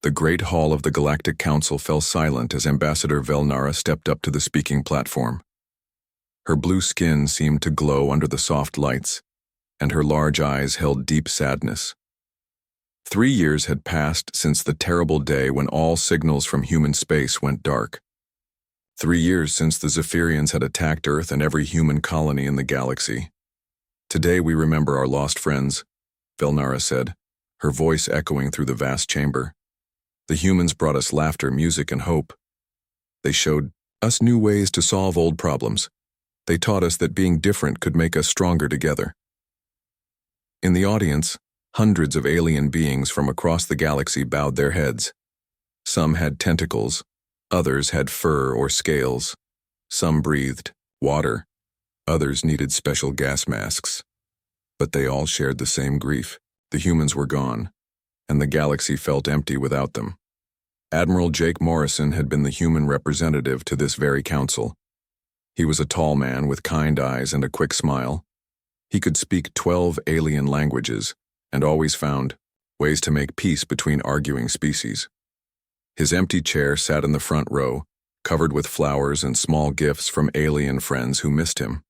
The great hall of the Galactic Council fell silent as Ambassador Velnara stepped up to the speaking platform. Her blue skin seemed to glow under the soft lights, and her large eyes held deep sadness. 3 years had passed since the terrible day when all signals from human space went dark. 3 years since the Zephyrians had attacked Earth and every human colony in the galaxy. Today we remember our lost friends, Velnara said, her voice echoing through the vast chamber. The humans brought us laughter, music, and hope. They showed us new ways to solve old problems. They taught us that being different could make us stronger together. In the audience, hundreds of alien beings from across the galaxy bowed their heads. Some had tentacles, others had fur or scales. Some breathed water, others needed special gas masks. But they all shared the same grief. The humans were gone, and the galaxy felt empty without them. Admiral Jake Morrison had been the human representative to this very council. He was a tall man with kind eyes and a quick smile. He could speak 12 alien languages and always found ways to make peace between arguing species. His empty chair sat in the front row, covered with flowers and small gifts from alien friends who missed him.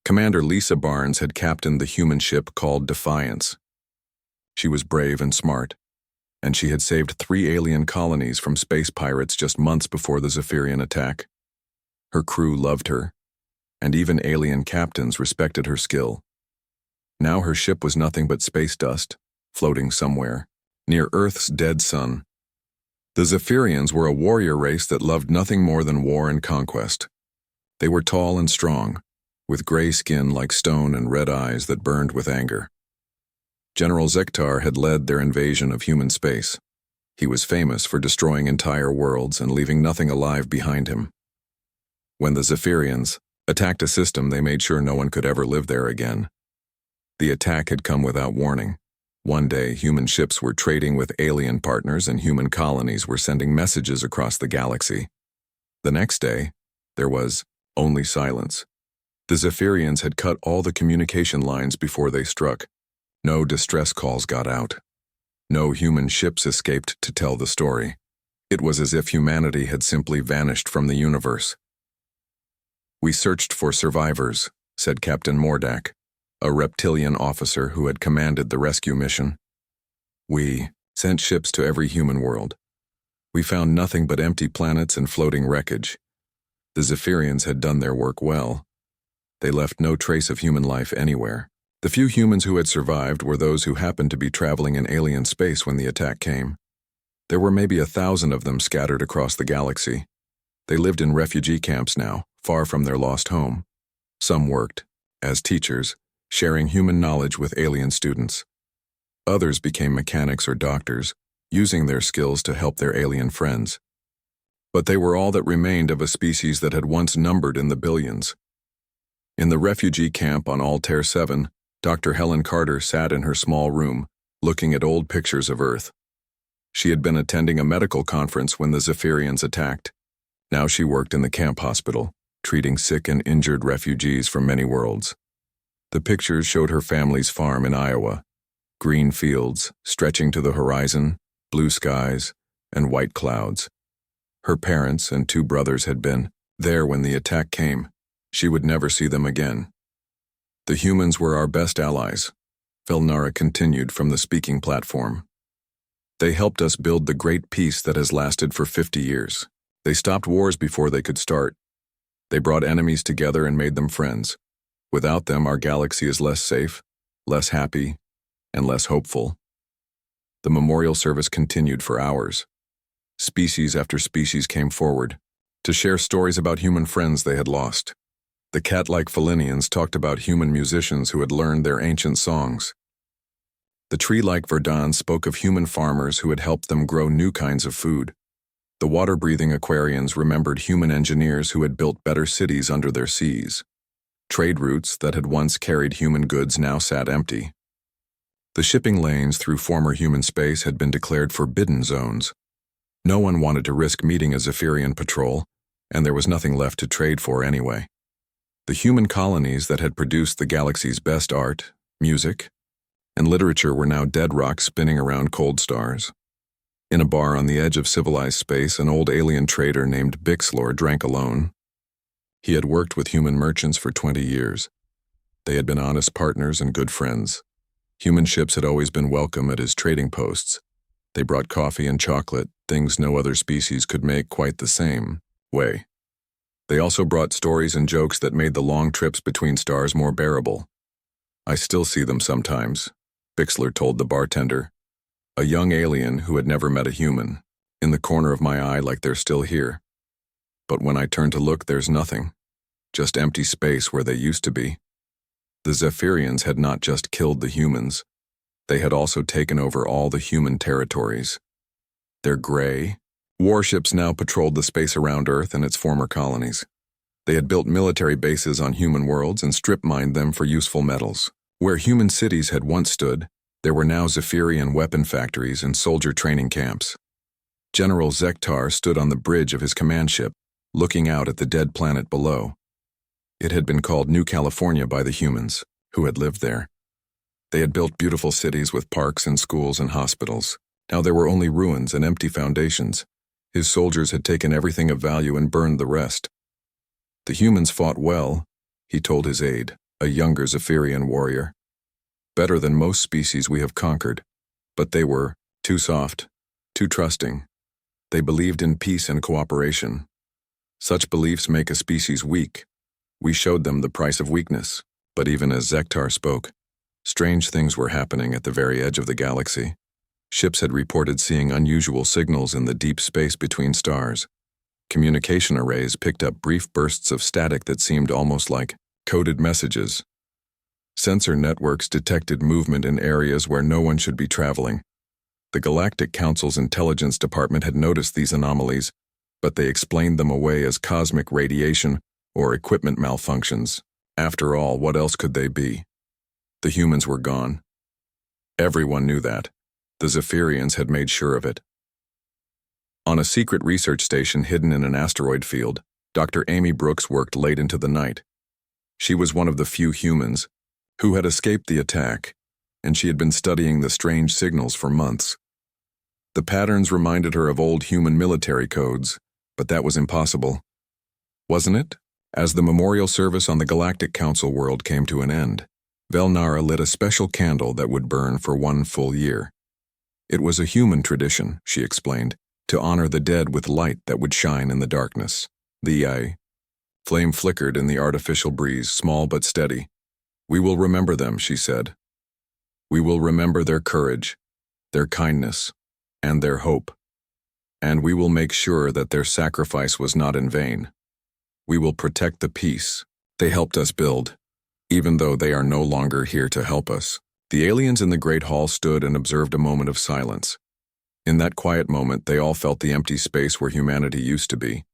Commander Lisa Barnes had captained the human ship called Defiance. She was brave and smart, and she had saved 3 alien colonies from space pirates just months before the Zephyrian attack. Her crew loved her, and even alien captains respected her skill. Now her ship was nothing but space dust, floating somewhere, near Earth's dead sun. The Zephyrians were a warrior race that loved nothing more than war and conquest. They were tall and strong, with gray skin like stone and red eyes that burned with anger. General Zektar had led their invasion of human space. He was famous for destroying entire worlds and leaving nothing alive behind him. When the Zephyrians attacked a system, they made sure no one could ever live there again. The attack had come without warning. One day, human ships were trading with alien partners and human colonies were sending messages across the galaxy. The next day, there was only silence. The Zephyrians had cut all the communication lines before they struck. No distress calls got out. No human ships escaped to tell the story. It was as if humanity had simply vanished from the universe. "We searched for survivors," said Captain Mordak, a reptilian officer who had commanded the rescue mission. "We sent ships to every human world. We found nothing but empty planets and floating wreckage. The Zephyrians had done their work well. They left no trace of human life anywhere. The few humans who had survived were those who happened to be traveling in alien space when the attack came. There were maybe 1,000 of them scattered across the galaxy. They lived in refugee camps now, far from their lost home. Some worked as teachers, sharing human knowledge with alien students. Others became mechanics or doctors, using their skills to help their alien friends. But they were all that remained of a species that had once numbered in the billions. In the refugee camp on Altair 7, Dr. Helen Carter sat in her small room, looking at old pictures of Earth. She had been attending a medical conference when the Zephyrians attacked. Now she worked in the camp hospital, treating sick and injured refugees from many worlds. The pictures showed her family's farm in Iowa, green fields stretching to the horizon, blue skies, and white clouds. Her parents and 2 brothers had been there when the attack came. She would never see them again. "The humans were our best allies," Velnara continued from the speaking platform. "They helped us build the great peace that has lasted for 50 years. They stopped wars before they could start. They brought enemies together and made them friends. Without them, our galaxy is less safe, less happy, and less hopeful." The memorial service continued for hours. Species after species came forward to share stories about human friends they had lost. The cat-like Felinians talked about human musicians who had learned their ancient songs. The tree-like Verdans spoke of human farmers who had helped them grow new kinds of food. The water-breathing Aquarians remembered human engineers who had built better cities under their seas. Trade routes that had once carried human goods now sat empty. The shipping lanes through former human space had been declared forbidden zones. No one wanted to risk meeting a Zephyrian patrol, and there was nothing left to trade for anyway. The human colonies that had produced the galaxy's best art, music, and literature were now dead rocks spinning around cold stars. In a bar on the edge of civilized space, an old alien trader named Bixlor drank alone. He had worked with human merchants for 20 years. They had been honest partners and good friends. Human ships had always been welcome at his trading posts. They brought coffee and chocolate, things no other species could make quite the same way. They also brought stories and jokes that made the long trips between stars more bearable. "I still see them sometimes," Bixler told the bartender. "A young alien who had never met a human, in the corner of my eye like they're still here. But when I turn to look, there's nothing. Just empty space where they used to be." The Zephyrians had not just killed the humans. They had also taken over all the human territories. Their gray warships now patrolled the space around Earth and its former colonies. They had built military bases on human worlds and strip-mined them for useful metals. Where human cities had once stood, there were now Zephyrian weapon factories and soldier training camps. General Zektar stood on the bridge of his command ship, looking out at the dead planet below. It had been called New California by the humans, who had lived there. They had built beautiful cities with parks and schools and hospitals. Now there were only ruins and empty foundations. His soldiers had taken everything of value and burned the rest. "The humans fought well," he told his aide, a younger Zephyrian warrior. "Better than most species we have conquered. But they were too soft, too trusting. They believed in peace and cooperation. Such beliefs make a species weak. We showed them the price of weakness." But even as Zektar spoke, strange things were happening at the very edge of the galaxy. Ships had reported seeing unusual signals in the deep space between stars. Communication arrays picked up brief bursts of static that seemed almost like coded messages. Sensor networks detected movement in areas where no one should be traveling. The Galactic Council's intelligence department had noticed these anomalies, but they explained them away as cosmic radiation or equipment malfunctions. After all, what else could they be? The humans were gone. Everyone knew that. The Zephyrians had made sure of it. On a secret research station hidden in an asteroid field, Dr. Amy Brooks worked late into the night. She was one of the few humans who had escaped the attack, and she had been studying the strange signals for months. The patterns reminded her of old human military codes, but that was impossible. Wasn't it? As the memorial service on the Galactic Council world came to an end, Velnara lit a special candle that would burn for 1 full year. It was a human tradition, she explained, to honor the dead with light that would shine in the darkness. The flame flickered in the artificial breeze, small but steady. "We will remember them," she said. "We will remember their courage, their kindness, and their hope. And we will make sure that their sacrifice was not in vain. We will protect the peace they helped us build, even though they are no longer here to help us." The aliens in the Great Hall stood and observed a moment of silence. In that quiet moment, they all felt the empty space where humanity used to be.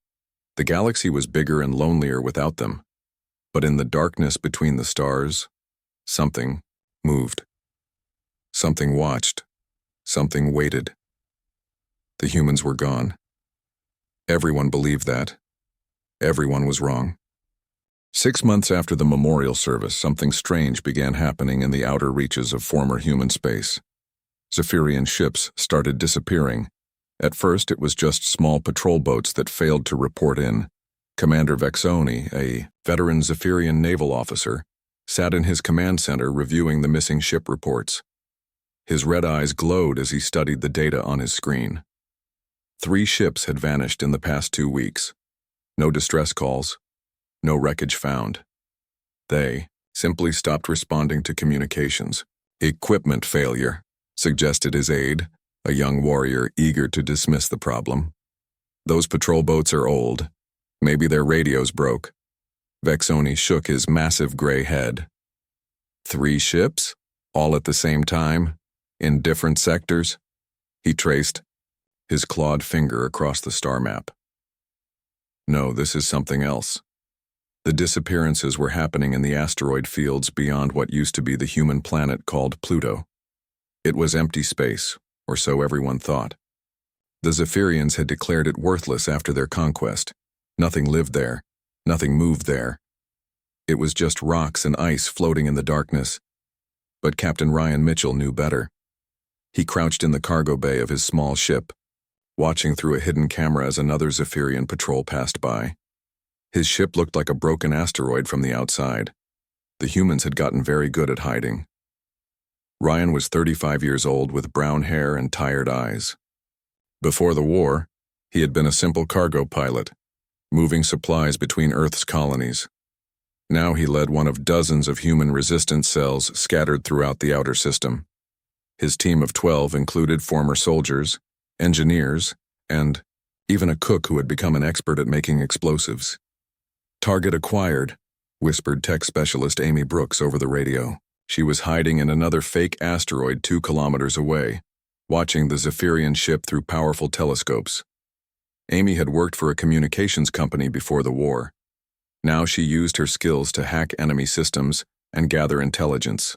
The galaxy was bigger and lonelier without them. But in the darkness between the stars, something moved. Something watched. Something waited. The humans were gone. Everyone believed that. Everyone was wrong. 6 months after the memorial service, something strange began happening in the outer reaches of former human space. Zephyrian ships started disappearing. At first, it was just small patrol boats that failed to report in. Commander Vexoni, a veteran Zephyrian naval officer, sat in his command center reviewing the missing ship reports. His red eyes glowed as he studied the data on his screen. 3 ships had vanished in the past 2 weeks. No distress calls. No wreckage found. They simply stopped responding to communications. "Equipment failure," suggested his aide, a young warrior eager to dismiss the problem. "Those patrol boats are old. Maybe their radios broke." Vexoni shook his massive gray head. 3 ships? All at the same time? In different sectors? He traced his clawed finger across the star map. "No, this is something else." The disappearances were happening in the asteroid fields beyond what used to be the human planet called Pluto. It was empty space, or so everyone thought. The Zephyrians had declared it worthless after their conquest. Nothing lived there. Nothing moved there. It was just rocks and ice floating in the darkness. But Captain Ryan Mitchell knew better. He crouched in the cargo bay of his small ship, watching through a hidden camera as another Zephyrian patrol passed by. His ship looked like a broken asteroid from the outside. The humans had gotten very good at hiding. Ryan was 35 years old with brown hair and tired eyes. Before the war, he had been a simple cargo pilot, moving supplies between Earth's colonies. Now he led one of dozens of human resistance cells scattered throughout the outer system. His team of 12 included former soldiers, engineers, and even a cook who had become an expert at making explosives. "Target acquired," whispered tech specialist Amy Brooks over the radio. She was hiding in another fake asteroid 2 kilometers away, watching the Zephyrian ship through powerful telescopes. Amy had worked for a communications company before the war. Now she used her skills to hack enemy systems and gather intelligence.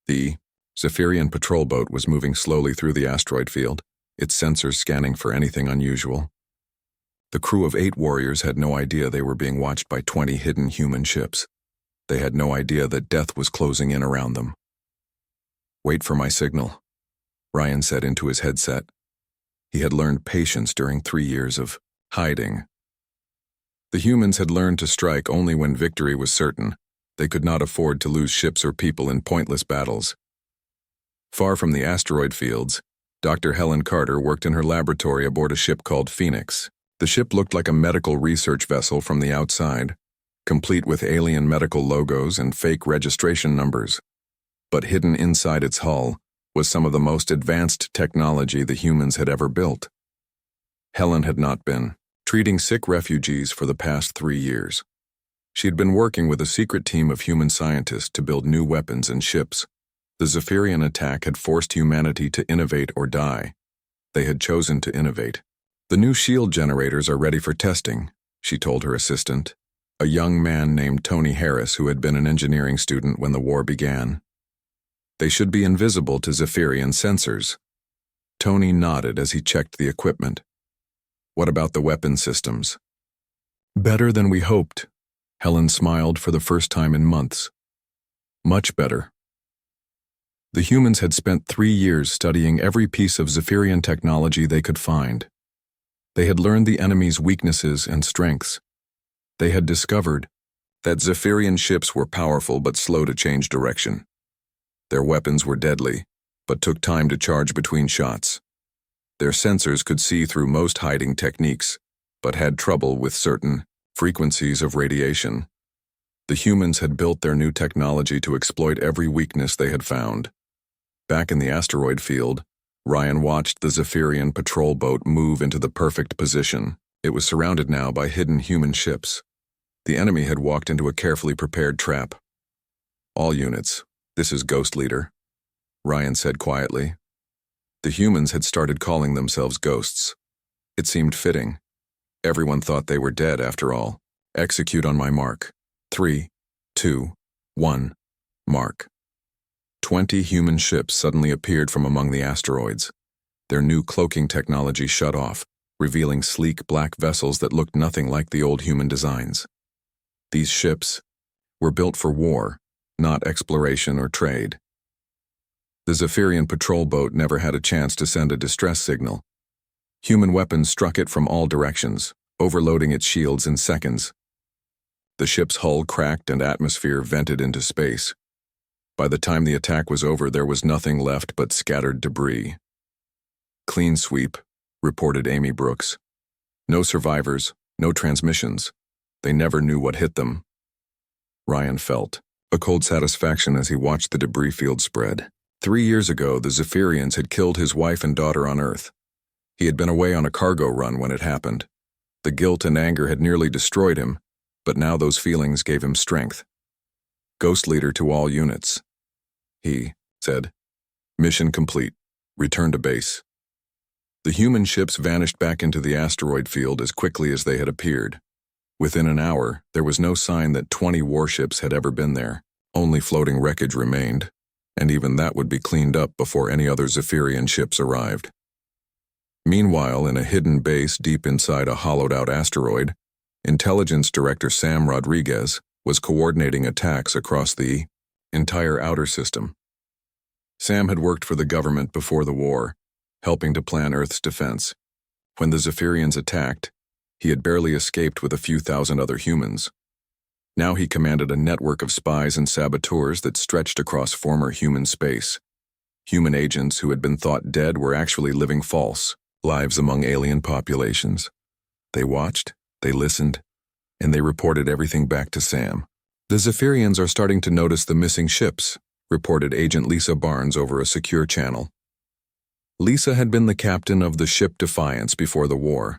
The Zephyrian patrol boat was moving slowly through the asteroid field, its sensors scanning for anything unusual. The crew of 8 warriors had no idea they were being watched by 20 hidden human ships. They had no idea that death was closing in around them. "Wait for my signal," Ryan said into his headset. He had learned patience during 3 years of hiding. The humans had learned to strike only when victory was certain. They could not afford to lose ships or people in pointless battles. Far from the asteroid fields, Dr. Helen Carter worked in her laboratory aboard a ship called Phoenix. The ship looked like a medical research vessel from the outside, complete with alien medical logos and fake registration numbers. But hidden inside its hull was some of the most advanced technology the humans had ever built. Helen had not been treating sick refugees for the past 3 years. She had been working with a secret team of human scientists to build new weapons and ships. The Zephyrian attack had forced humanity to innovate or die. They had chosen to innovate. "The new shield generators are ready for testing," she told her assistant, a young man named Tony Harris who had been an engineering student when the war began. "They should be invisible to Zephyrian sensors." Tony nodded as he checked the equipment. "What about the weapon systems?" "Better than we hoped." Helen smiled for the first time in months. "Much better." The humans had spent 3 years studying every piece of Zephyrian technology they could find. They had learned the enemy's weaknesses and strengths. They had discovered that Zephyrian ships were powerful but slow to change direction. Their weapons were deadly, but took time to charge between shots. Their sensors could see through most hiding techniques, but had trouble with certain frequencies of radiation. The humans had built their new technology to exploit every weakness they had found. Back in the asteroid field, Ryan watched the Zephyrian patrol boat move into the perfect position. It was surrounded now by hidden human ships. The enemy had walked into a carefully prepared trap. "All units, this is Ghost Leader," Ryan said quietly. The humans had started calling themselves ghosts. It seemed fitting. Everyone thought they were dead after all. "Execute on my mark. 3, 2, 1, mark." 20 human ships suddenly appeared from among the asteroids. Their new cloaking technology shut off, revealing sleek black vessels that looked nothing like the old human designs. These ships were built for war, not exploration or trade. The Zephyrian patrol boat never had a chance to send a distress signal. Human weapons struck it from all directions, overloading its shields in seconds. The ship's hull cracked and atmosphere vented into space. By the time the attack was over, there was nothing left but scattered debris. "Clean sweep," reported Amy Brooks. "No survivors, no transmissions. They never knew what hit them." Ryan felt a cold satisfaction as he watched the debris field spread. 3 years ago, the Zephyrians had killed his wife and daughter on Earth. He had been away on a cargo run when it happened. The guilt and anger had nearly destroyed him, but now those feelings gave him strength. "Ghost Leader to all units," he said. "Mission complete. Return to base." The human ships vanished back into the asteroid field as quickly as they had appeared. Within an hour, there was no sign that 20 warships had ever been there. Only floating wreckage remained, and even that would be cleaned up before any other Zephyrian ships arrived. Meanwhile, in a hidden base deep inside a hollowed-out asteroid, Intelligence Director Sam Rodriguez was coordinating attacks across the entire outer system. Sam had worked for the government before the war, helping to plan Earth's defense. When the Zephyrians attacked, he had barely escaped with a few thousand other humans. Now he commanded a network of spies and saboteurs that stretched across former human space. Human agents who had been thought dead were actually living false lives among alien populations. They watched, they listened, and they reported everything back to Sam. The Zephyrians are starting to notice the missing ships, reported Agent Lisa Barnes over a secure channel. Lisa had been the captain of the ship Defiance before the war.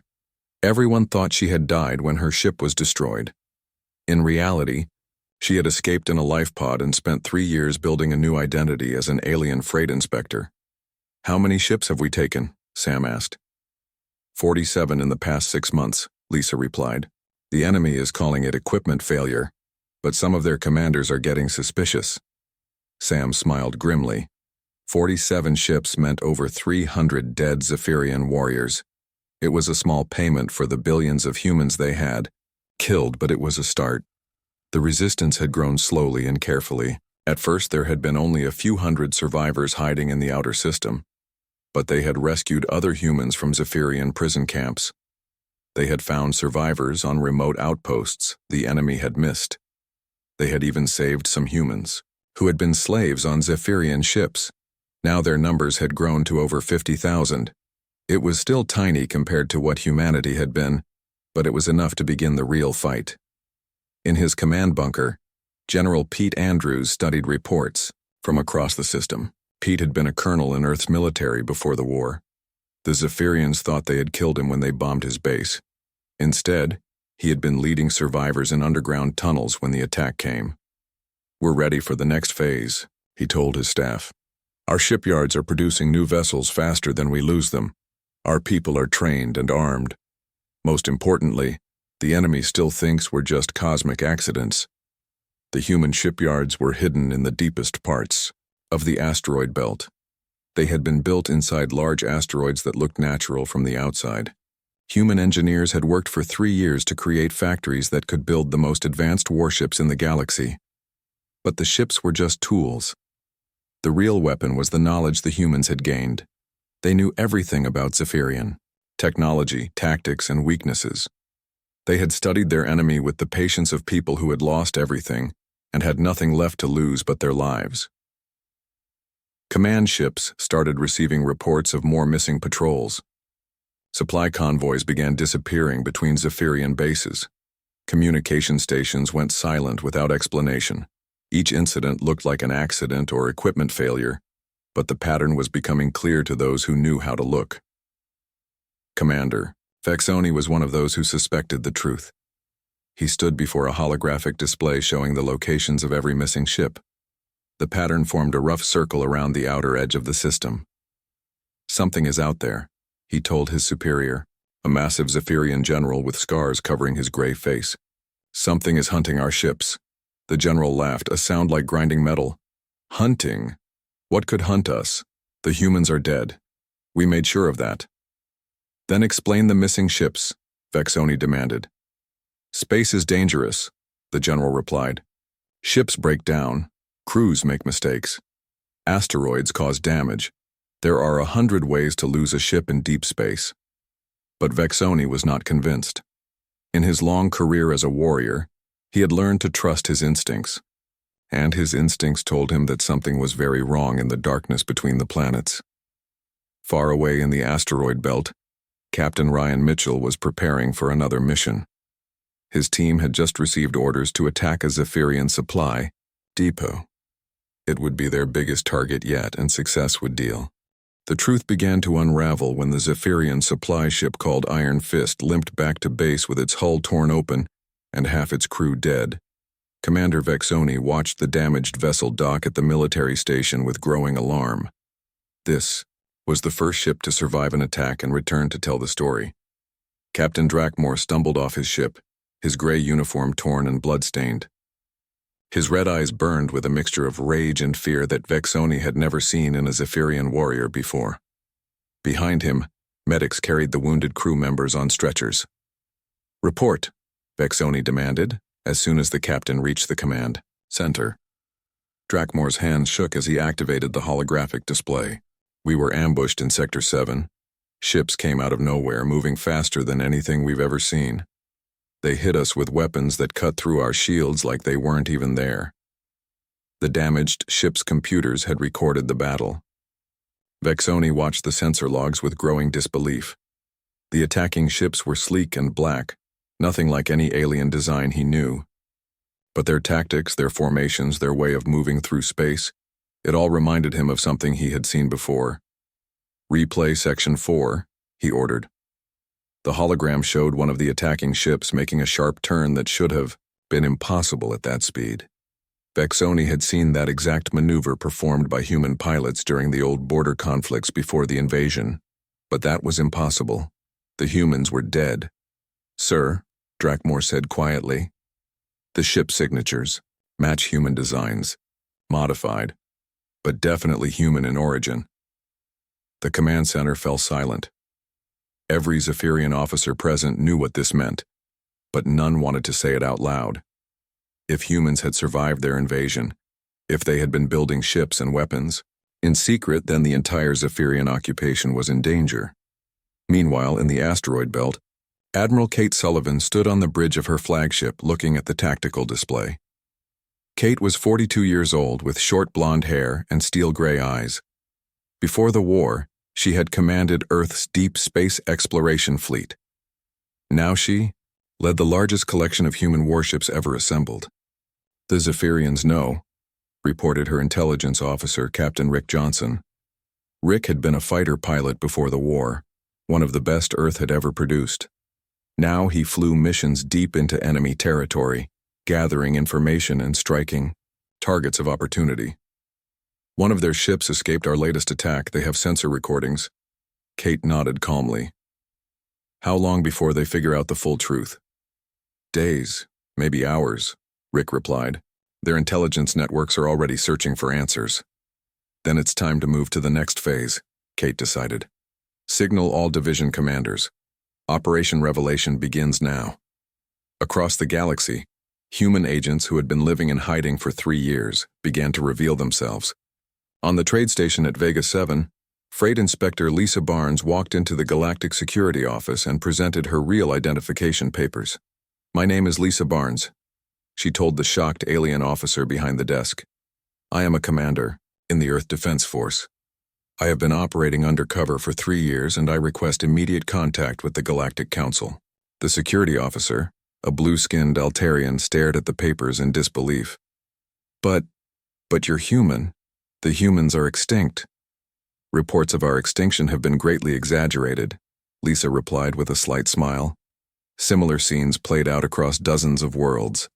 Everyone thought she had died when her ship was destroyed. In reality, she had escaped in a life pod and spent 3 years building a new identity as an alien freight inspector. "How many ships have we taken?" Sam asked. 47 in the past 6 months, Lisa replied. "The enemy is calling it equipment failure, but some of their commanders are getting suspicious." Sam smiled grimly. 47 ships meant over 300 dead Zephyrian warriors. It was a small payment for the billions of humans they had killed, but it was a start. The resistance had grown slowly and carefully. At first there had been only a few hundred survivors hiding in the outer system, but they had rescued other humans from Zephyrian prison camps. They had found survivors on remote outposts the enemy had missed. They had even saved some humans who had been slaves on Zephyrian ships. Now their numbers had grown to over 50,000. It was still tiny compared to what humanity had been, but it was enough to begin the real fight. In his command bunker, General Pete Andrews studied reports from across the system. Pete had been a colonel in Earth's military before the war. The Zephyrians thought they had killed him when they bombed his base. Instead, he had been leading survivors in underground tunnels when the attack came. "We're ready for the next phase," he told his staff. "Our shipyards are producing new vessels faster than we lose them. Our people are trained and armed. Most importantly, the enemy still thinks we're just cosmic accidents." The human shipyards were hidden in the deepest parts of the asteroid belt. They had been built inside large asteroids that looked natural from the outside. Human engineers had worked for 3 years to create factories that could build the most advanced warships in the galaxy. But the ships were just tools. The real weapon was the knowledge the humans had gained. They knew everything about Zephyrian technology, tactics, and weaknesses. They had studied their enemy with the patience of people who had lost everything and had nothing left to lose but their lives. Command ships started receiving reports of more missing patrols. Supply convoys began disappearing between Zephyrian bases. Communication stations went silent without explanation. Each incident looked like an accident or equipment failure, but the pattern was becoming clear to those who knew how to look. Commander Vexoni was one of those who suspected the truth. He stood before a holographic display showing the locations of every missing ship. The pattern formed a rough circle around the outer edge of the system. "Something is out there," he told his superior, a massive Zephyrian general with scars covering his gray face. "Something is hunting our ships." The general laughed, a sound like grinding metal. "Hunting? What could hunt us? The humans are dead. We made sure of that." "Then explain the missing ships," Vexoni demanded. "Space is dangerous," the general replied. "Ships break down. Crews make mistakes. Asteroids cause damage. There are 100 ways to lose a ship in deep space." But Vexoni was not convinced. In his long career as a warrior, he had learned to trust his instincts. And his instincts told him that something was very wrong in the darkness between the planets. Far away in the asteroid belt, Captain Ryan Mitchell was preparing for another mission. His team had just received orders to attack a Zephyrian supply depot. It would be their biggest target yet, and success would deal. The truth began to unravel when the Zephyrian supply ship called Iron Fist limped back to base with its hull torn open and half its crew dead. Commander Vexoni watched the damaged vessel dock at the military station with growing alarm. This was the first ship to survive an attack and return to tell the story. Captain Drakmore stumbled off his ship, his gray uniform torn and blood-stained. His red eyes burned with a mixture of rage and fear that Vexoni had never seen in a Zephyrian warrior before. Behind him, medics carried the wounded crew members on stretchers. "Report," Vexoni demanded, as soon as the captain reached the command center. Drakmore's hands shook as he activated the holographic display. "We were ambushed in Sector 7. Ships came out of nowhere, moving faster than anything we've ever seen. They hit us with weapons that cut through our shields like they weren't even there. The damaged ship's computers had recorded the battle. Vexoni watched the sensor logs with growing disbelief. The attacking ships were sleek and black, nothing like any alien design he knew. But their tactics, their formations, their way of moving through space, it all reminded him of something he had seen before. "Replay Section 4, he ordered. The hologram showed one of the attacking ships making a sharp turn that should have been impossible at that speed. Vexoni had seen that exact maneuver performed by human pilots during the old border conflicts before the invasion, but that was impossible. The humans were dead. "Sir," Drakmore said quietly, "the ship signatures match human designs, modified, but definitely human in origin." The command center fell silent. Every Zephyrian officer present knew what this meant, but none wanted to say it out loud. If humans had survived their invasion, if they had been building ships and weapons in secret, then the entire Zephyrian occupation was in danger. Meanwhile, in the asteroid belt, Admiral Kate Sullivan stood on the bridge of her flagship looking at the tactical display. Kate was 42 years old with short blonde hair and steel-gray eyes. Before the war, she had commanded Earth's deep space exploration fleet. Now she led the largest collection of human warships ever assembled. "The Zephyrians know," reported her intelligence officer, Captain Rick Johnson. Rick had been a fighter pilot before the war, one of the best Earth had ever produced. Now he flew missions deep into enemy territory, gathering information and striking targets of opportunity. "One of their ships escaped our latest attack. They have sensor recordings." Kate nodded calmly. "How long before they figure out the full truth?" "Days, maybe hours," Rick replied. "Their intelligence networks are already searching for answers." "Then it's time to move to the next phase," Kate decided. "Signal all division commanders. Operation Revelation begins now." Across the galaxy, human agents who had been living in hiding for 3 years began to reveal themselves. On the trade station at Vega 7, Freight Inspector Lisa Barnes walked into the Galactic Security Office and presented her real identification papers. "My name is Lisa Barnes," she told the shocked alien officer behind the desk. "I am a commander in the Earth Defense Force. I have been operating undercover for 3 years and I request immediate contact with the Galactic Council." The security officer, a blue-skinned Altarian, stared at the papers in disbelief. But you're human. The humans are extinct." "Reports of our extinction have been greatly exaggerated," Lisa replied with a slight smile. Similar scenes played out across dozens of worlds.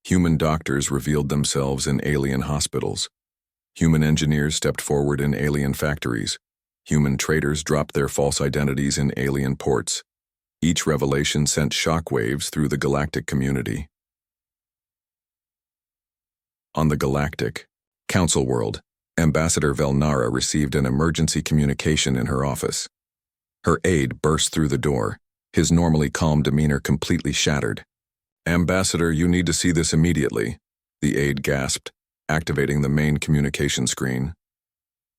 Human doctors revealed themselves in alien hospitals. Human engineers stepped forward in alien factories. Human traders dropped their false identities in alien ports. Each revelation sent shockwaves through the galactic community. On the Galactic Council world, Ambassador Velnara received an emergency communication in her office. Her aide burst through the door, his normally calm demeanor completely shattered. "Ambassador, you need to see this immediately," the aide gasped, activating the main communication screen.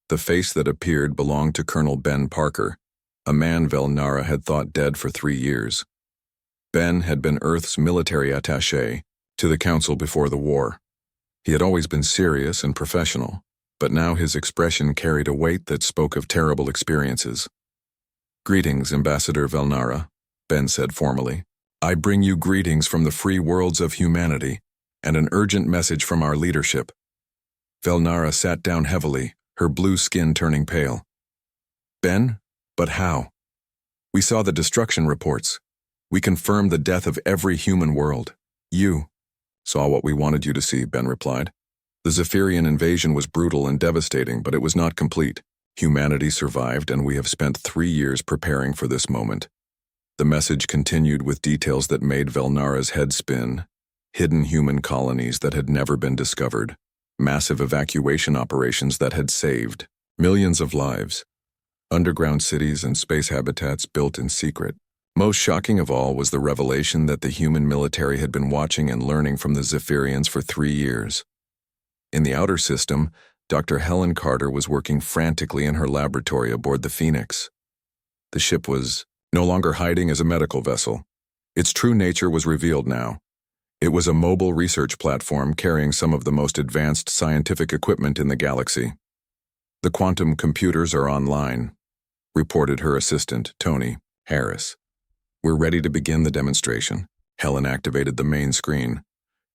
The face that appeared belonged to Colonel Ben Parker, a man Velnara had thought dead for 3 years. Ben had been Earth's military attaché to the Council before the war. He had always been serious and professional, but now his expression carried a weight that spoke of terrible experiences. "Greetings, Ambassador Velnara," Ben said formally. "I bring you greetings from the free worlds of humanity and an urgent message from our leadership." Velnara sat down heavily, her blue skin turning pale. "Ben? But how?" "We saw the destruction reports. We confirmed the death of every human world. You saw what we wanted you to see," Ben replied. "The Zephyrian invasion was brutal and devastating, but it was not complete. Humanity survived, and we have spent 3 years preparing for this moment." The message continued with details that made Velnara's head spin. Hidden human colonies that had never been discovered. Massive evacuation operations that had saved millions of lives. Underground cities and space habitats built in secret. Most shocking of all was the revelation that the human military had been watching and learning from the Zephyrians for 3 years. In the outer system, Dr. Helen Carter was working frantically in her laboratory aboard the Phoenix. The ship was no longer hiding as a medical vessel. Its true nature was revealed now. It was a mobile research platform carrying some of the most advanced scientific equipment in the galaxy. "The quantum computers are online," reported her assistant, Tony Harris. "We're ready to begin the demonstration." Helen activated the main screen,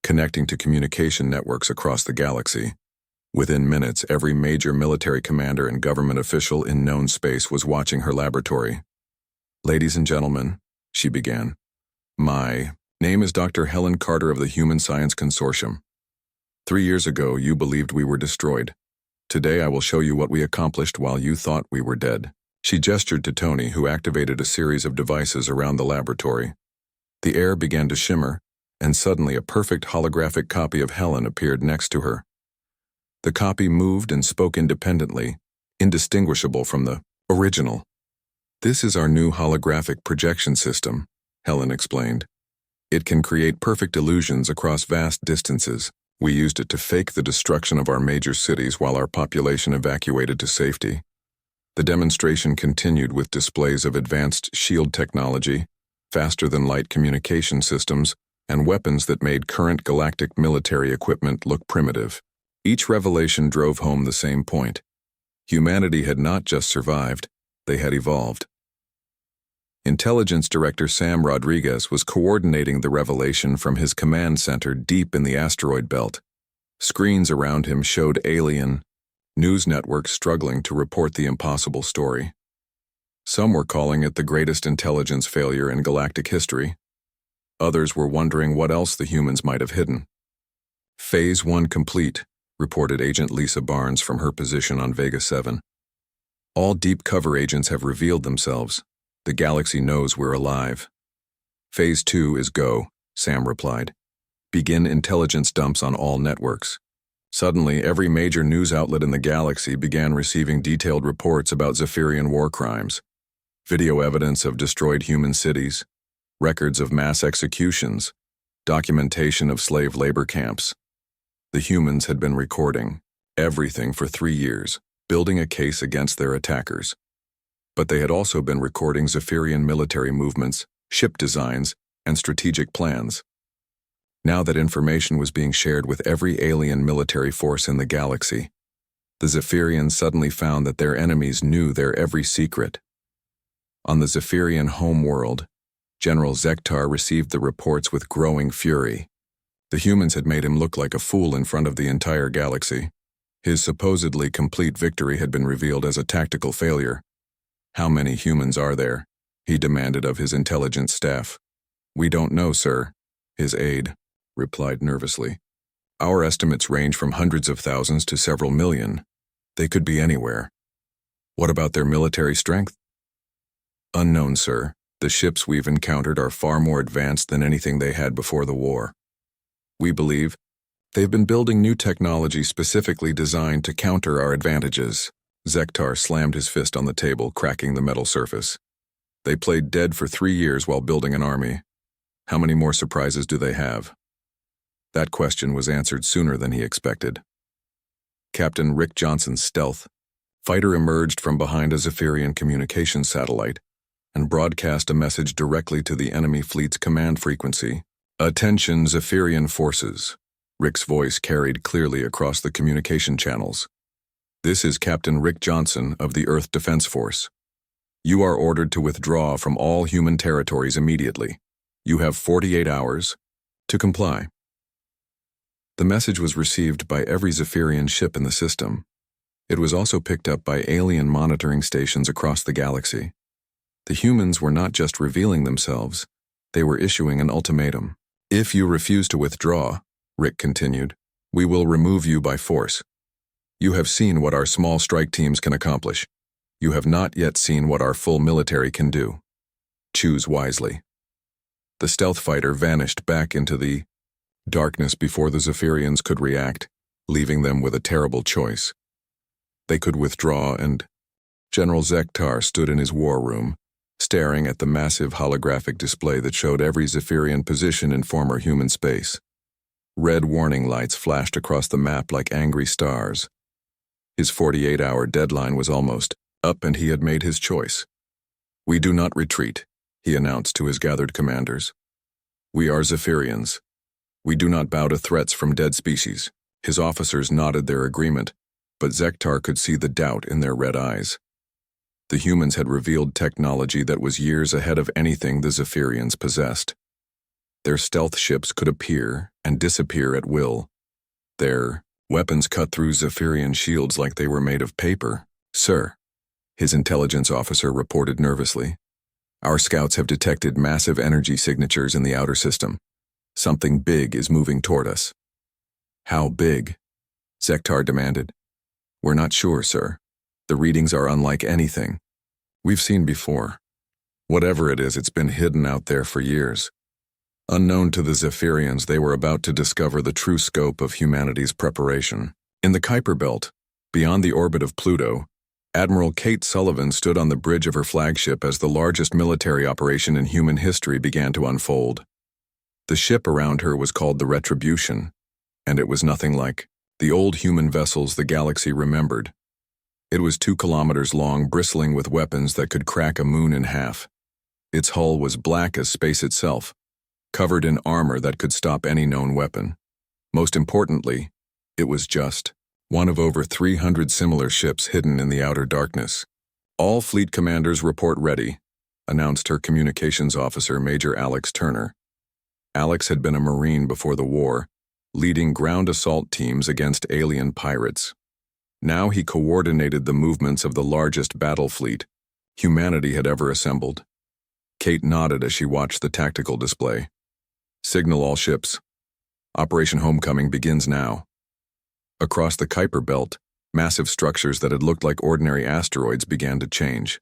connecting to communication networks across the galaxy. Within minutes, every major military commander and government official in known space was watching her laboratory. "Ladies and gentlemen," she began, "my name is Dr. Helen Carter of the Human Science Consortium. 3 years ago, you believed we were destroyed. Today, I will show you what we accomplished while you thought we were dead." She gestured to Tony, who activated a series of devices around the laboratory. The air began to shimmer, and suddenly a perfect holographic copy of Helen appeared next to her. The copy moved and spoke independently, indistinguishable from the original. "This is our new holographic projection system," Helen explained. "It can create perfect illusions across vast distances. We used it to fake the destruction of our major cities while our population evacuated to safety." The demonstration continued with displays of advanced shield technology, faster-than-light communication systems, and weapons that made current galactic military equipment look primitive. Each revelation drove home the same point. Humanity had not just survived, they had evolved. Intelligence Director Sam Rodriguez was coordinating the revelation from his command center deep in the asteroid belt. Screens around him showed alien news networks struggling to report the impossible story. Some were calling it the greatest intelligence failure in galactic history. Others were wondering what else the humans might have hidden. "Phase 1 complete," reported Agent Lisa Barnes from her position on Vega 7. "All deep cover agents have revealed themselves. The galaxy knows we're alive." "Phase 2 is go," Sam replied. "Begin intelligence dumps on all networks." Suddenly, every major news outlet in the galaxy began receiving detailed reports about Zephyrian war crimes. Video evidence of destroyed human cities, records of mass executions, documentation of slave labor camps. The humans had been recording everything for 3 years, building a case against their attackers. But they had also been recording Zephyrian military movements, ship designs, and strategic plans. Now that information was being shared with every alien military force in the galaxy, the Zephyrians suddenly found that their enemies knew their every secret. On the Zephyrian home world, General Zektar received the reports with growing fury. The humans had made him look like a fool in front of the entire galaxy. His supposedly complete victory had been revealed as a tactical failure. "How many humans are there?" he demanded of his intelligence staff. "We don't know, sir," his aide replied nervously. "Our estimates range from hundreds of thousands to several million. They could be anywhere." "What about their military strength?" "Unknown, sir. The ships we've encountered are far more advanced than anything they had before the war. We believe they've been building new technology specifically designed to counter our advantages." Zektar slammed his fist on the table, cracking the metal surface. "They played dead for 3 years while building an army. How many more surprises do they have?" That question was answered sooner than he expected. Captain Rick Johnson's stealth fighter emerged from behind a Zephyrian communications satellite and broadcast a message directly to the enemy fleet's command frequency. "Attention, Zephyrian forces." Rick's voice carried clearly across the communication channels. "This is Captain Rick Johnson of the Earth Defense Force. You are ordered to withdraw from all human territories immediately. You have 48 hours to comply." The message was received by every Zephyrian ship in the system. It was also picked up by alien monitoring stations across the galaxy. The humans were not just revealing themselves, they were issuing an ultimatum. "If you refuse to withdraw," Rick continued, "we will remove you by force. You have seen what our small strike teams can accomplish. You have not yet seen what our full military can do. Choose wisely." The stealth fighter vanished back into the darkness before the Zephyrians could react, leaving them with a terrible choice. They could withdraw, and General Zektar stood in his war room, staring at the massive holographic display that showed every Zephyrian position in former human space. Red warning lights flashed across the map like angry stars. His 48-hour deadline was almost up, and he had made his choice. "We do not retreat," he announced to his gathered commanders. "We are Zephyrians. We do not bow to threats from dead species." His officers nodded their agreement, but Zektar could see the doubt in their red eyes. The humans had revealed technology that was years ahead of anything the Zephyrians possessed. Their stealth ships could appear and disappear at will. Their weapons cut through Zephyrian shields like they were made of paper. "Sir," his intelligence officer reported nervously, "our scouts have detected massive energy signatures in the outer system. Something big is moving toward us." "How big?" Zektar demanded. "We're not sure, sir. The readings are unlike anything we've seen before. Whatever it is, it's been hidden out there for years." Unknown to the Zephyrians, they were about to discover the true scope of humanity's preparation. In the Kuiper Belt, beyond the orbit of Pluto, Admiral Kate Sullivan stood on the bridge of her flagship as the largest military operation in human history began to unfold. The ship around her was called the Retribution, and it was nothing like the old human vessels the galaxy remembered. It was 2 kilometers long, bristling with weapons that could crack a moon in half. Its hull was black as space itself, covered in armor that could stop any known weapon. Most importantly, it was just one of over 300 similar ships hidden in the outer darkness. "All fleet commanders report ready," announced her communications officer, Major Alex Turner. Alex had been a Marine before the war, leading ground assault teams against alien pirates. Now he coordinated the movements of the largest battle fleet humanity had ever assembled. Kate nodded as she watched the tactical display. "Signal all ships. Operation Homecoming begins now." Across the Kuiper Belt, massive structures that had looked like ordinary asteroids began to change.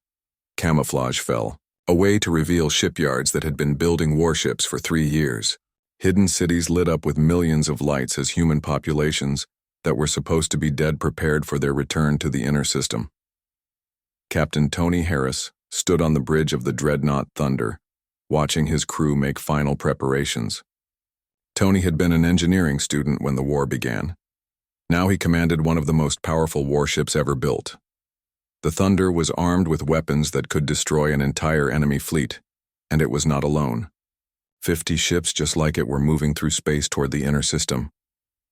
Camouflage fell, a way to reveal shipyards that had been building warships for 3 years. Hidden cities lit up with millions of lights as human populations that were supposed to be dead prepared for their return to the inner system. Captain Tony Harris stood on the bridge of the dreadnought Thunder, watching his crew make final preparations. Tony had been an engineering student when the war began. Now he commanded one of the most powerful warships ever built. The Thunder was armed with weapons that could destroy an entire enemy fleet, and it was not alone. 50 ships just like it were moving through space toward the inner system.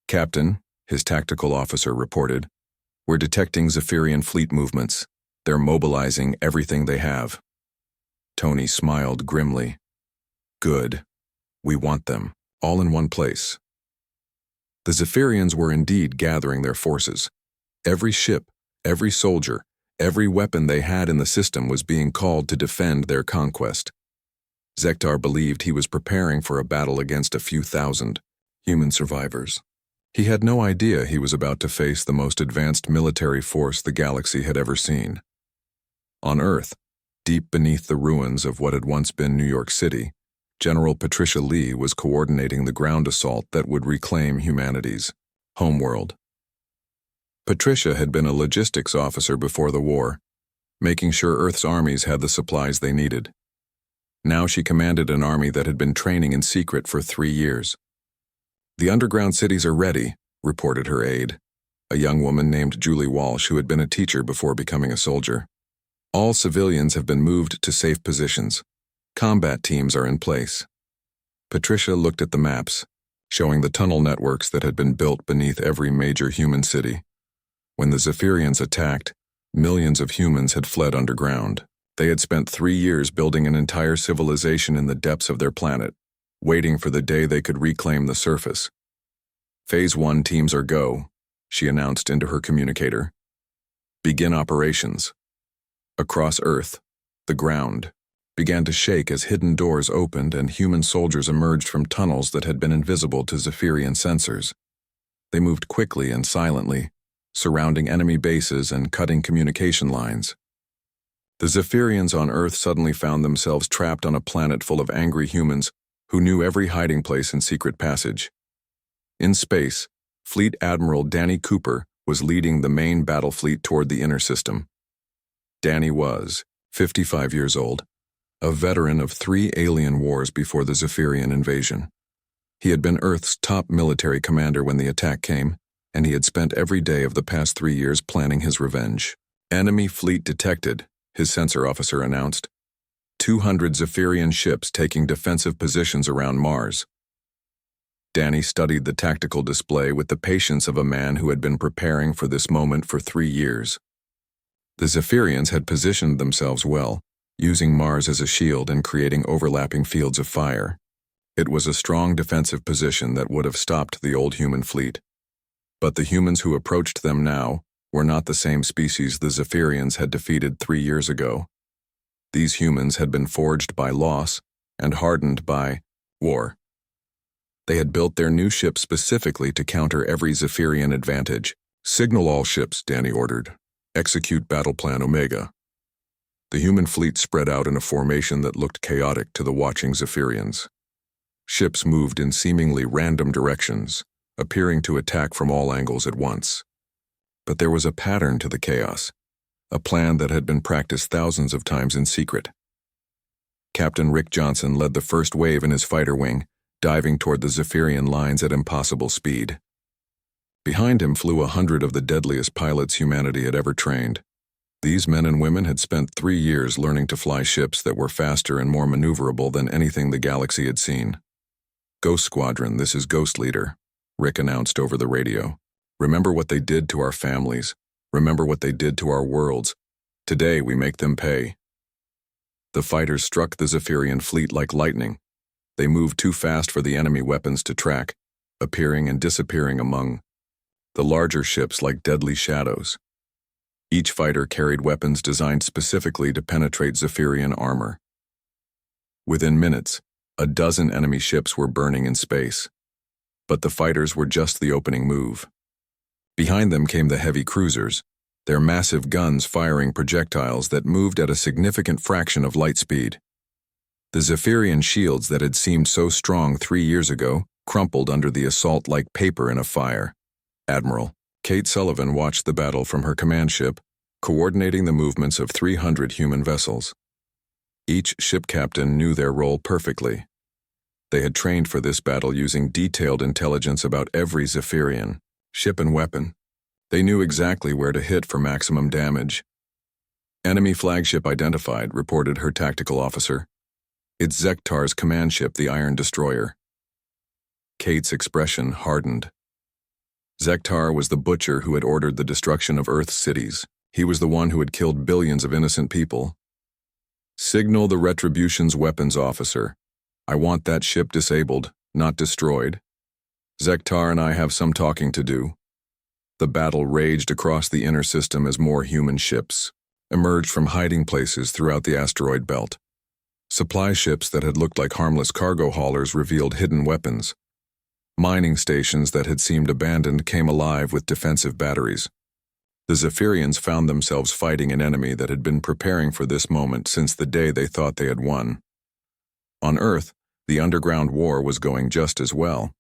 "Captain," his tactical officer reported, "we're detecting Zephyrian fleet movements. They're mobilizing everything they have." Tony smiled grimly. "Good. We want them, all in one place." The Zephyrians were indeed gathering their forces. Every ship, every soldier, every weapon they had in the system was being called to defend their conquest. Zektar believed he was preparing for a battle against a few thousand human survivors. He had no idea he was about to face the most advanced military force the galaxy had ever seen. On Earth, deep beneath the ruins of what had once been New York City, General Patricia Lee was coordinating the ground assault that would reclaim humanity's homeworld. Patricia had been a logistics officer before the war, making sure Earth's armies had the supplies they needed. Now she commanded an army that had been training in secret for 3 years. "The underground cities are ready," reported her aide, a young woman named Julie Walsh who had been a teacher before becoming a soldier. "All civilians have been moved to safe positions. Combat teams are in place." Patricia looked at the maps, showing the tunnel networks that had been built beneath every major human city. When the Zephyrians attacked, millions of humans had fled underground. They had spent 3 years building an entire civilization in the depths of their planet, waiting for the day they could reclaim the surface. "Phase 1 teams are go," she announced into her communicator. "Begin operations." Across Earth, the ground began to shake as hidden doors opened and human soldiers emerged from tunnels that had been invisible to Zephyrian sensors. They moved quickly and silently, surrounding enemy bases and cutting communication lines. The Zephyrians on Earth suddenly found themselves trapped on a planet full of angry humans who knew every hiding place and secret passage. In space, Fleet Admiral Danny Cooper was leading the main battle fleet toward the inner system. Danny was 55 years old, a veteran of 3 alien wars before the Zephyrian invasion. He had been Earth's top military commander when the attack came, and he had spent every day of the past 3 years planning his revenge. "Enemy fleet detected," his sensor officer announced. 200 Zephyrian ships taking defensive positions around Mars. Danny studied the tactical display with the patience of a man who had been preparing for this moment for 3 years. The Zephyrians had positioned themselves well, using Mars as a shield and creating overlapping fields of fire. It was a strong defensive position that would have stopped the old human fleet. But the humans who approached them now were not the same species the Zephyrians had defeated 3 years ago. These humans had been forged by loss and hardened by war. They had built their new ship specifically to counter every Zephyrian advantage. "Signal all ships," Danny ordered. "Execute Battle Plan Omega." The human fleet spread out in a formation that looked chaotic to the watching Zephyrians. Ships moved in seemingly random directions, appearing to attack from all angles at once. But there was a pattern to the chaos, a plan that had been practiced thousands of times in secret. Captain Rick Johnson led the first wave in his fighter wing, diving toward the Zephyrian lines at impossible speed. Behind him flew 100 of the deadliest pilots humanity had ever trained. These men and women had spent 3 years learning to fly ships that were faster and more maneuverable than anything the galaxy had seen. "Ghost Squadron, this is Ghost Leader," Rick announced over the radio. "Remember what they did to our families. Remember what they did to our worlds. Today we make them pay." The fighters struck the Zephyrian fleet like lightning. They moved too fast for the enemy weapons to track, appearing and disappearing among the larger ships like deadly shadows. Each fighter carried weapons designed specifically to penetrate Zephyrian armor. Within minutes, a dozen enemy ships were burning in space. But the fighters were just the opening move. Behind them came the heavy cruisers, their massive guns firing projectiles that moved at a significant fraction of light speed. The Zephyrian shields that had seemed so strong 3 years ago crumpled under the assault like paper in a fire. Admiral Kate Sullivan watched the battle from her command ship, coordinating the movements of 300 human vessels. Each ship captain knew their role perfectly. They had trained for this battle using detailed intelligence about every Zephyrian, ship and weapon. They knew exactly where to hit for maximum damage. "Enemy flagship identified," reported her tactical officer. "It's Zektar's command ship, the Iron Destroyer." Kate's expression hardened. Zektar was the butcher who had ordered the destruction of Earth's cities. He was the one who had killed billions of innocent people. "Signal the Retribution's weapons officer. I want that ship disabled, not destroyed. Zektar and I have some talking to do." The battle raged across the inner system as more human ships emerged from hiding places throughout the asteroid belt. Supply ships that had looked like harmless cargo haulers revealed hidden weapons. Mining stations that had seemed abandoned came alive with defensive batteries. The Zephyrians found themselves fighting an enemy that had been preparing for this moment since the day they thought they had won. On Earth, the underground war was going just as well.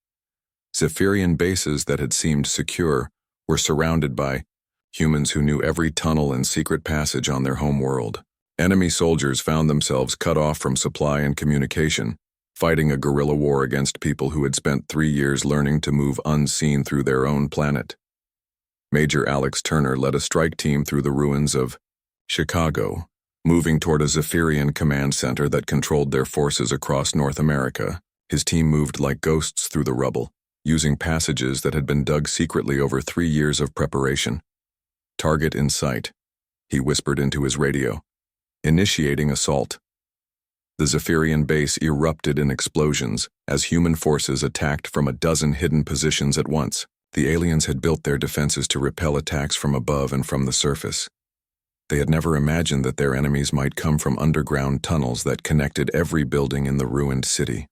Zephyrian bases that had seemed secure were surrounded by humans who knew every tunnel and secret passage on their home world. Enemy soldiers found themselves cut off from supply and communication, fighting a guerrilla war against people who had spent 3 years learning to move unseen through their own planet. Major Alex Turner led a strike team through the ruins of Chicago, moving toward a Zephyrian command center that controlled their forces across North America. His team moved like ghosts through the rubble, using passages that had been dug secretly over 3 years of preparation. "Target in sight," he whispered into his radio. "Initiating assault." The Zephyrian base erupted in explosions as human forces attacked from a dozen hidden positions at once. The aliens had built their defenses to repel attacks from above and from the surface. They had never imagined that their enemies might come from underground tunnels that connected every building in the ruined city.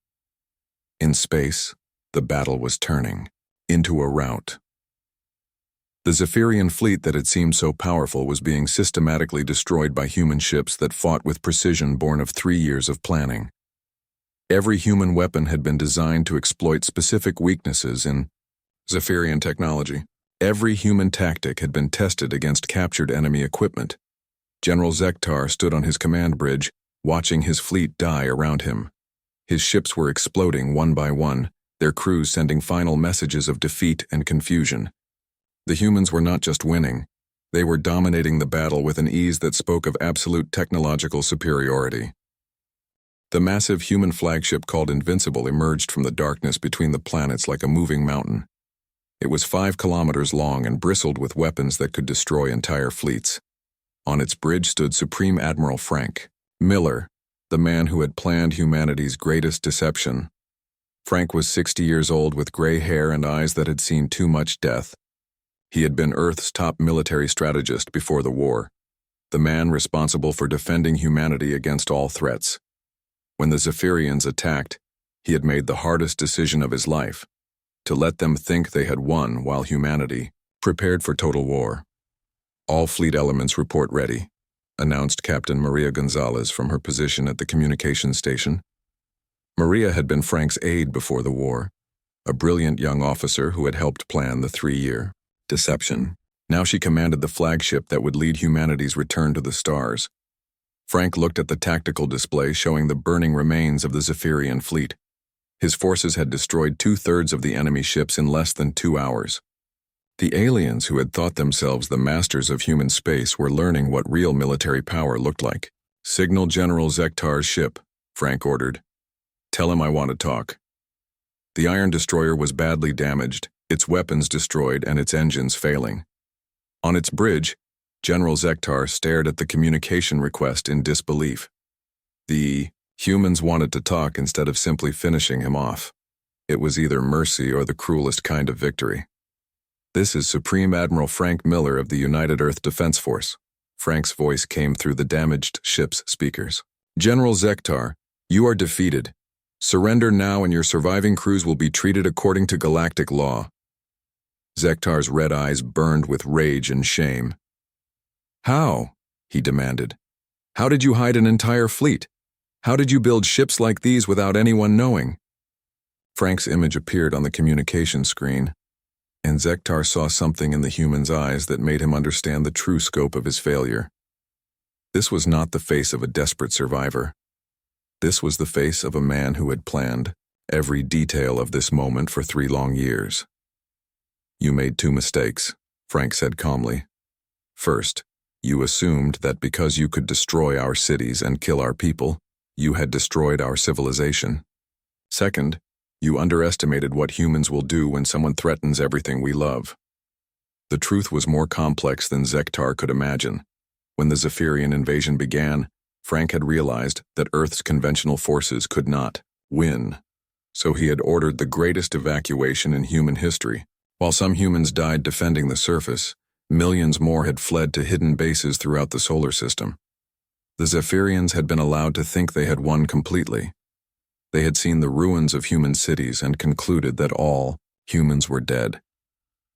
In space, the battle was turning into a rout. The Zephyrian fleet that had seemed so powerful was being systematically destroyed by human ships that fought with precision born of 3 years of planning. Every human weapon had been designed to exploit specific weaknesses in Zephyrian technology. Every human tactic had been tested against captured enemy equipment. General Zektar stood on his command bridge, watching his fleet die around him. His ships were exploding one by one, their crews sending final messages of defeat and confusion. The humans were not just winning, they were dominating the battle with an ease that spoke of absolute technological superiority. The massive human flagship called Invincible emerged from the darkness between the planets like a moving mountain. It was 5 kilometers long and bristled with weapons that could destroy entire fleets. On its bridge stood Supreme Admiral Frank Miller, the man who had planned humanity's greatest deception. Frank was 60 years old with gray hair and eyes that had seen too much death. He had been Earth's top military strategist before the war, the man responsible for defending humanity against all threats. When the Zephyrians attacked, he had made the hardest decision of his life, to let them think they had won while humanity prepared for total war. "All fleet elements report ready," announced Captain Maria Gonzalez from her position at the communications station. Maria had been Frank's aide before the war, a brilliant young officer who had helped plan the 3-year deception. Now she commanded the flagship that would lead humanity's return to the stars. Frank looked at the tactical display showing the burning remains of the Zephyrian fleet. His forces had destroyed 2/3 of the enemy ships in less than 2 hours. The aliens who had thought themselves the masters of human space were learning what real military power looked like. "Signal General Zektar's ship," Frank ordered. "Tell him I want to talk." The Iron Destroyer was badly damaged, its weapons destroyed and its engines failing. On its bridge, General Zektar stared at the communication request in disbelief. The humans wanted to talk instead of simply finishing him off. It was either mercy or the cruelest kind of victory. "This is Supreme Admiral Frank Miller of the United Earth Defense Force." Frank's voice came through the damaged ship's speakers. "General Zektar, you are defeated. Surrender now and your surviving crews will be treated according to galactic law." Zektar's red eyes burned with rage and shame. "How?" he demanded. "How did you hide an entire fleet? How did you build ships like these without anyone knowing?" Frank's image appeared on the communication screen, and Zektar saw something in the human's eyes that made him understand the true scope of his failure. This was not the face of a desperate survivor. This was the face of a man who had planned every detail of this moment for 3 long years. "You made 2 mistakes," Frank said calmly. "First, you assumed that because you could destroy our cities and kill our people, you had destroyed our civilization. Second, you underestimated what humans will do when someone threatens everything we love." The truth was more complex than Zektar could imagine. When the Zephyrian invasion began, Frank had realized that Earth's conventional forces could not win. So he had ordered the greatest evacuation in human history. While some humans died defending the surface, millions more had fled to hidden bases throughout the solar system. The Zephyrians had been allowed to think they had won completely. They had seen the ruins of human cities and concluded that all humans were dead.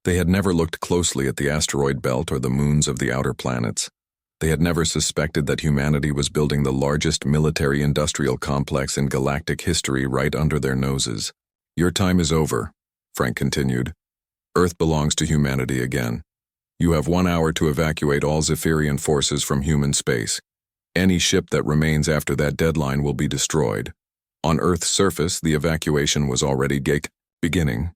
They had never looked closely at the asteroid belt or the moons of the outer planets. They had never suspected that humanity was building the largest military-industrial complex in galactic history right under their noses. "Your time is over," Frank continued. "Earth belongs to humanity again. You have 1 hour to evacuate all Zephyrian forces from human space. Any ship that remains after that deadline will be destroyed." On Earth's surface, the evacuation was already beginning.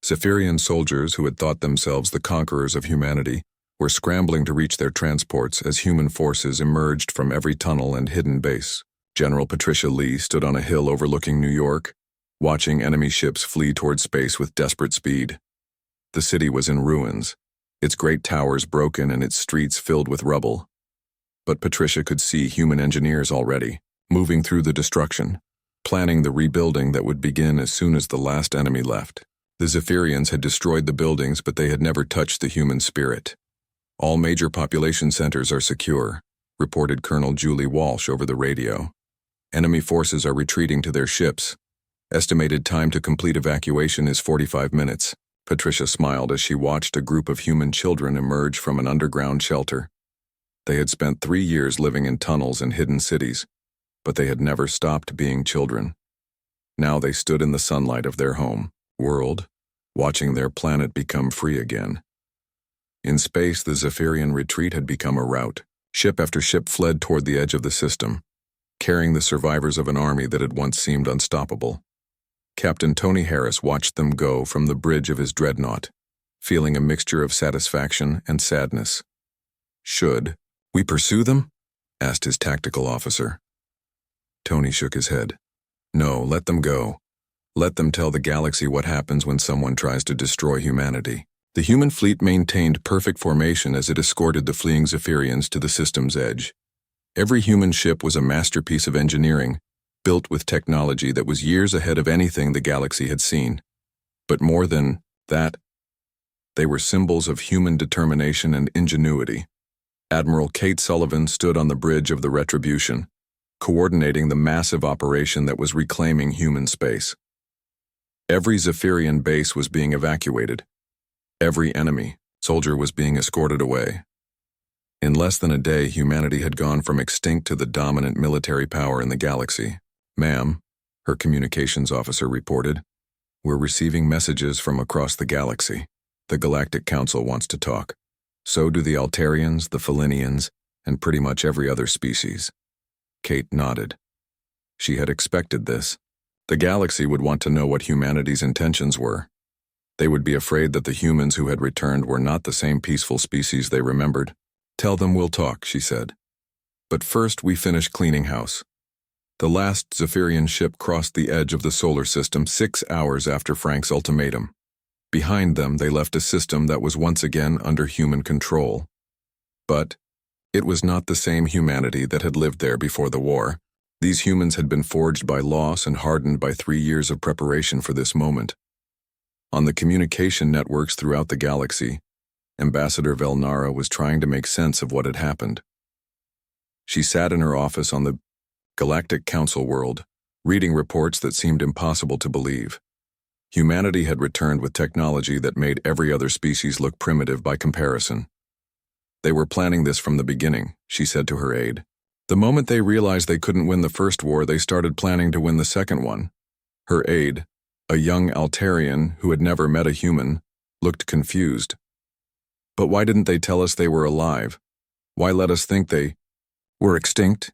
Zephyrian soldiers who had thought themselves the conquerors of humanity were scrambling to reach their transports as human forces emerged from every tunnel and hidden base. General Patricia Lee stood on a hill overlooking New York, watching enemy ships flee toward space with desperate speed. The city was in ruins, its great towers broken and its streets filled with rubble. But Patricia could see human engineers already, moving through the destruction, planning the rebuilding that would begin as soon as the last enemy left. The Zephyrians had destroyed the buildings, but they had never touched the human spirit. "All major population centers are secure," reported Colonel Julie Walsh over the radio. "Enemy forces are retreating to their ships. Estimated time to complete evacuation is 45 minutes. Patricia smiled as she watched a group of human children emerge from an underground shelter. They had spent 3 years living in tunnels and hidden cities, but they had never stopped being children. Now they stood in the sunlight of their home world, watching their planet become free again. In space, the Zephyrian retreat had become a rout. Ship after ship fled toward the edge of the system, carrying the survivors of an army that had once seemed unstoppable. Captain Tony Harris watched them go from the bridge of his dreadnought, feeling a mixture of satisfaction and sadness. "Should we pursue them?" asked his tactical officer. Tony shook his head. No, let them go. Let them tell the galaxy what happens when someone tries to destroy humanity. The human fleet maintained perfect formation as it escorted the fleeing Zephyrians to the system's edge. Every human ship was a masterpiece of engineering, built with technology that was years ahead of anything the galaxy had seen. But more than that, they were symbols of human determination and ingenuity. Admiral Kate Sullivan stood on the bridge of the Retribution, coordinating the massive operation that was reclaiming human space. Every Zephyrian base was being evacuated. Every enemy soldier was being escorted away. In less than a day, humanity had gone from extinct to the dominant military power in the galaxy. Ma'am, her communications officer reported, we're receiving messages from across the galaxy. The Galactic Council wants to talk. So do the Altarians, the Felinians, and pretty much every other species. Kate nodded. She had expected this. The galaxy would want to know what humanity's intentions were. They would be afraid that the humans who had returned were not the same peaceful species they remembered. Tell them we'll talk, she said. But first we finish cleaning house. The last Zephyrian ship crossed the edge of the solar system 6 hours after Frank's ultimatum. Behind them, they left a system that was once again under human control. But it was not the same humanity that had lived there before the war. These humans had been forged by loss and hardened by 3 years of preparation for this moment. On the communication networks throughout the galaxy, Ambassador Velnara was trying to make sense of what had happened. She sat in her office on the Galactic Council world, reading reports that seemed impossible to believe. Humanity had returned with technology that made every other species look primitive by comparison. They were planning this from the beginning, she said to her aide. The moment they realized they couldn't win the first war, they started planning to win the second one. Her aide, a young Altarian who had never met a human, looked confused. But why didn't they tell us they were alive? Why let us think they were extinct?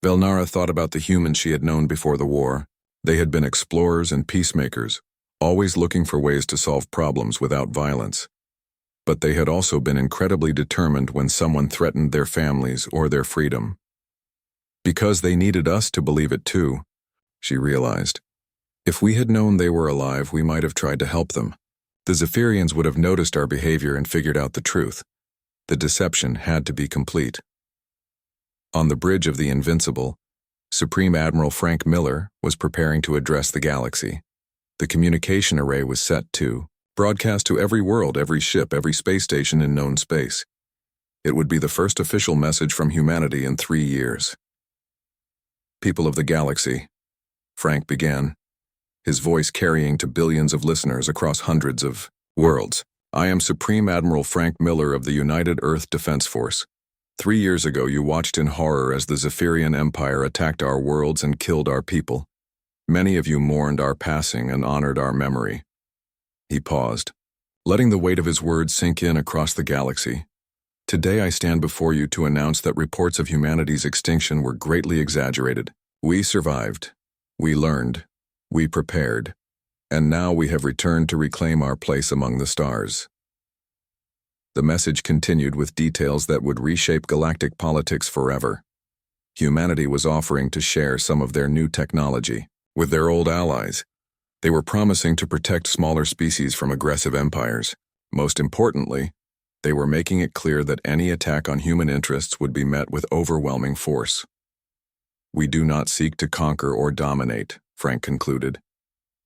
Velnara thought about the humans she had known before the war. They had been explorers and peacemakers, always looking for ways to solve problems without violence. But they had also been incredibly determined when someone threatened their families or their freedom. Because they needed us to believe it too, she realized. If we had known they were alive, we might have tried to help them. The Zephyrians would have noticed our behavior and figured out the truth. The deception had to be complete. On the bridge of the Invincible, Supreme Admiral Frank Miller was preparing to address the galaxy. The communication array was set to broadcast to every world, every ship, every space station in known space. It would be the first official message from humanity in 3 years. People of the galaxy, Frank began, his voice carrying to billions of listeners across hundreds of worlds. I am Supreme Admiral Frank Miller of the United Earth Defense Force. 3 years ago, you watched in horror as the Zephyrian Empire attacked our worlds and killed our people. Many of you mourned our passing and honored our memory. He paused, letting the weight of his words sink in across the galaxy. Today I stand before you to announce that reports of humanity's extinction were greatly exaggerated. We survived. We learned. We prepared. And now we have returned to reclaim our place among the stars. The message continued with details that would reshape galactic politics forever. Humanity was offering to share some of their new technology with their old allies. They were promising to protect smaller species from aggressive empires. Most importantly, they were making it clear that any attack on human interests would be met with overwhelming force. We do not seek to conquer or dominate, Frank concluded.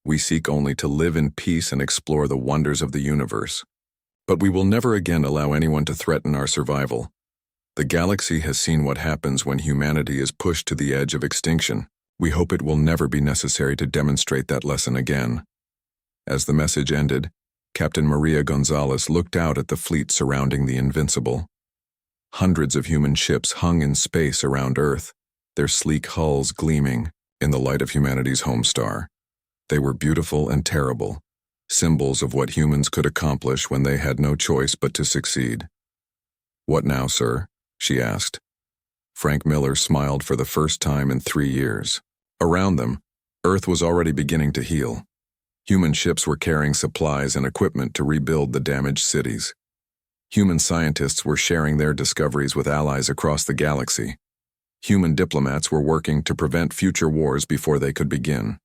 We seek only to live in peace and explore the wonders of the universe. But we will never again allow anyone to threaten our survival. The galaxy has seen what happens when humanity is pushed to the edge of extinction. We hope it will never be necessary to demonstrate that lesson again. As the message ended, Captain Maria Gonzalez looked out at the fleet surrounding the Invincible. Hundreds of human ships hung in space around Earth, their sleek hulls gleaming in the light of humanity's home star. They were beautiful and terrible, symbols of what humans could accomplish when they had no choice but to succeed. What now, sir? She asked. Frank Miller smiled for the first time in 3 years. Around them, Earth was already beginning to heal. Human ships were carrying supplies and equipment to rebuild the damaged cities. Human scientists were sharing their discoveries with allies across the galaxy. Human diplomats were working to prevent future wars before they could begin.